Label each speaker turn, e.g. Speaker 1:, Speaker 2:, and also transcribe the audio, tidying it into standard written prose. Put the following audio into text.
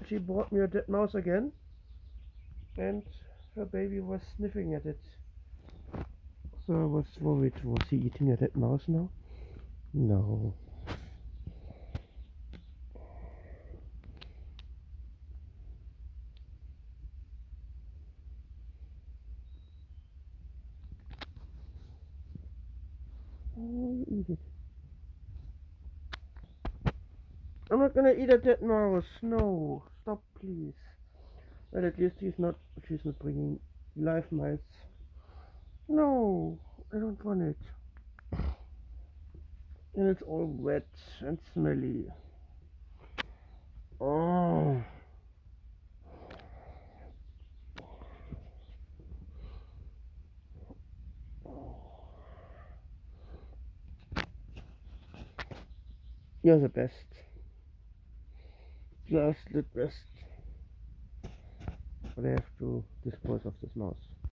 Speaker 1: she brought me a dead mouse again, and her baby was sniffing at it. So I was worried, was he eating a dead mouse now? No. Oh, eat it. I'm not gonna eat a dead mouse. No, stop, please. Well, at least she's not bringing live mice. No, I don't want it. And it's all wet and smelly. Oh. You're the best. You are the best. But I have to dispose of this mouse.